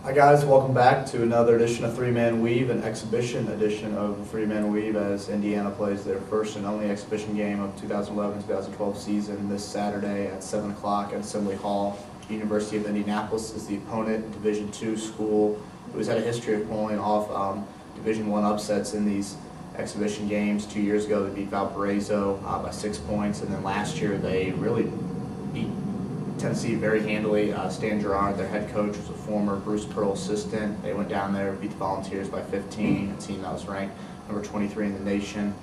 Hi guys, welcome back to another edition of Three Man Weave, an exhibition edition of Three Man Weave as Indiana plays their first and only exhibition game of 2011-2012 season this Saturday at 7 o'clock at Assembly Hall. University of Indianapolis is the opponent, Division II school who's had a history of pulling off Division I upsets in these exhibition games. 2 years ago they beat Valparaiso by 6 points, and then last year they really beat Tennessee very handily. Stan Gerard, their head coach, was a former Bruce Pearl assistant. They went down there, beat the Volunteers by 15, a team that was ranked number 23 in the nation.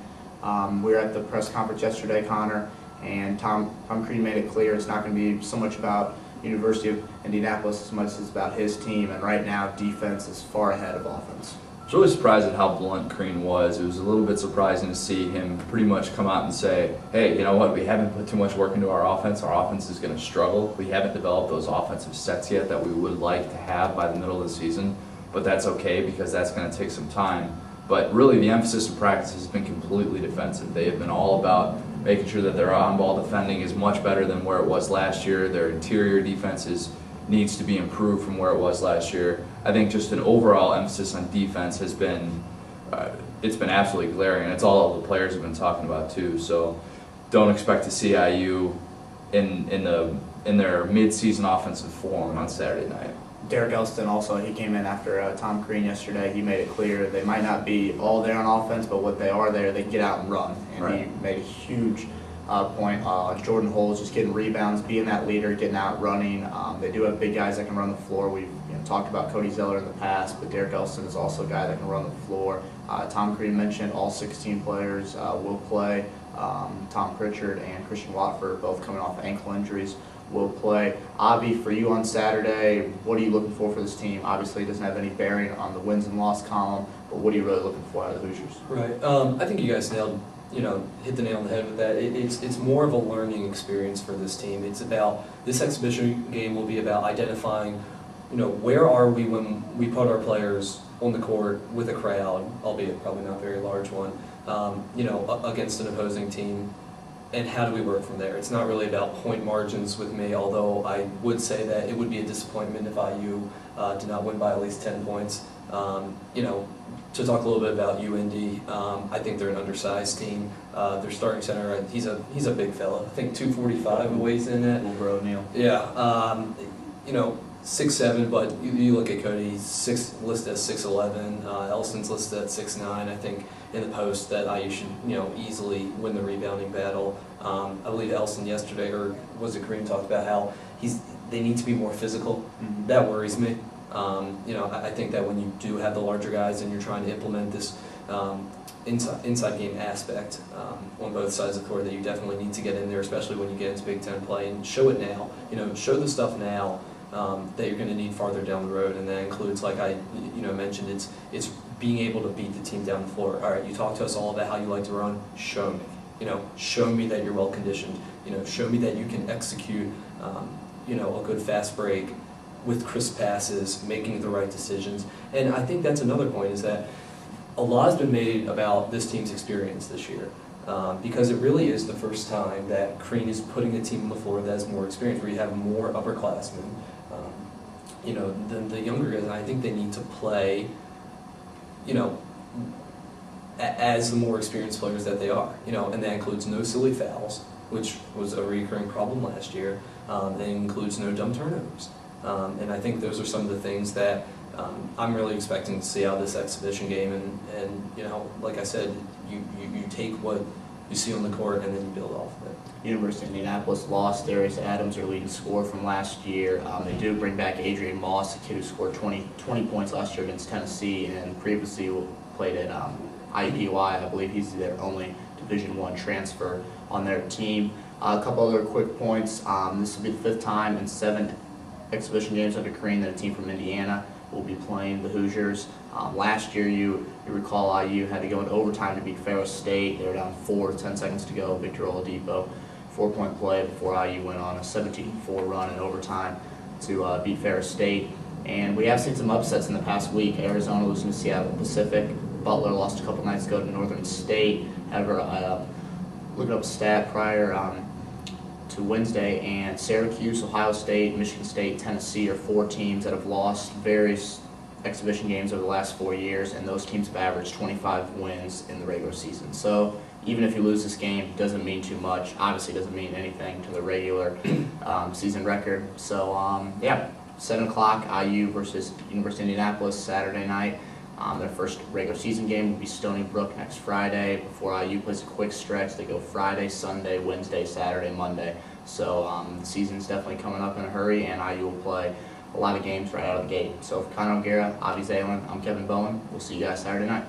We were at the press conference yesterday, Connor, and Tom Crean made it clear it's not going to be so much about University of Indianapolis as much as about his team, and right now defense is far ahead of offense. I was really surprised at how blunt Crean was. It was a little bit surprising to see him pretty much come out and say, hey, you know what, we haven't put too much work into our offense is going to struggle. We haven't developed those offensive sets yet that we would like to have by the middle of the season, but that's okay because that's going to take some time. But really the emphasis in practice has been completely defensive. They have been all about making sure that their on-ball defending is much better than where it was last year. Their interior defenses needs to be improved from where it was last year. I think just an overall emphasis on defense has been, it's been absolutely glaring, and it's all the players have been talking about too. So don't expect to see IU in their mid-season offensive form on Saturday night. Derek Elston also, he came in after Tom Crean yesterday. He made it clear they might not be all there on offense, but what they are there, they can get out and run. And right. He made a huge point. Jordan Holes just getting rebounds, being that leader, getting out, running. They do have big guys that can run the floor. We've talked about Cody Zeller in the past, but Derek Elston is also a guy that can run the floor. Tom Crean mentioned all 16 players will play. Tom Pritchard and Christian Watford, both coming off ankle injuries, will play. Avi, for you on Saturday, what are you looking for this team? Obviously, it doesn't have any bearing on the wins and loss column, but what are you really looking for out of the Hoosiers? Right. I think you guys hit the nail on the head with that. It's more of a learning experience for this team. It's about, this exhibition game will be about identifying, where are we when we put our players on the court with a crowd, albeit probably not a very large one, against an opposing team, and how do we work from there? It's not really about point margins with me, although I would say that it would be a disappointment if IU did not win by at least 10 points. To talk a little bit about UIndy, I think they're an undersized team. Their starting center, he's a big fella. I think 245 weighs in at. Wilbur O'Neal. Yeah, 6'7", but you look at Cody, he's listed at 6'11". Elston's listed at 6'9". I think in the post that IU should easily win the rebounding battle. I believe Elston yesterday, or was it Kareem, talked about how they need to be more physical. Mm-hmm. That worries me. I think that when you do have the larger guys and you're trying to implement this inside game aspect on both sides of the court, that you definitely need to get in there, especially when you get into Big Ten play, and show it now. Show the stuff now that you're going to need farther down the road, and that includes, like I mentioned, it's being able to beat the team down the floor. All right, you talk to us all about how you like to run. Show me. Show me that you're well conditioned. Show me that you can execute a good fast break with crisp passes, making the right decisions. And I think that's another point, is that a lot has been made about this team's experience this year, because it really is the first time that Crean is putting a team on the floor that has more experience, where you have more upperclassmen, than the younger guys. And I think they need to play, as the more experienced players that they are, and that includes no silly fouls, which was a recurring problem last year. That includes no dumb turnovers. And I think those are some of the things that I'm really expecting to see out of this exhibition game. And like I said, you take what you see on the court and then you build off of it. University of Indianapolis lost Darius Adams, their leading scorer from last year. They do bring back Adrian Moss, a kid who scored 20 points last year against Tennessee, and previously played at IUPUI. I believe he's their only Division I transfer on their team. A couple other quick points. This will be the fifth time in 7 exhibition games under Crean that a team from Indiana will be playing the Hoosiers. Last year, you recall IU had to go into overtime to beat Ferris State. They were down 4 with 10 seconds to go. Victor Oladipo, 4-point play before IU went on a 17-4 run in overtime to beat Ferris State. And we have seen some upsets in the past week. Arizona losing to Seattle Pacific. Butler lost a couple nights ago to Northern State. However, looking up a stat prior, to Wednesday, and Syracuse, Ohio State, Michigan State, Tennessee are 4 teams that have lost various exhibition games over the last 4 years, and those teams have averaged 25 wins in the regular season. So even if you lose this game, it doesn't mean too much. Obviously, it doesn't mean anything to the regular season record. So yeah, 7 o'clock, IU versus University of Indianapolis Saturday night. Their first regular season game will be Stony Brook next Friday before IU plays a quick stretch. They go Friday, Sunday, Wednesday, Saturday, Monday. So the season's definitely coming up in a hurry, and IU will play a lot of games right out of the gate. So for Connor O'Gara, Avi Zalen, I'm Kevin Bowen. We'll see you guys Saturday night.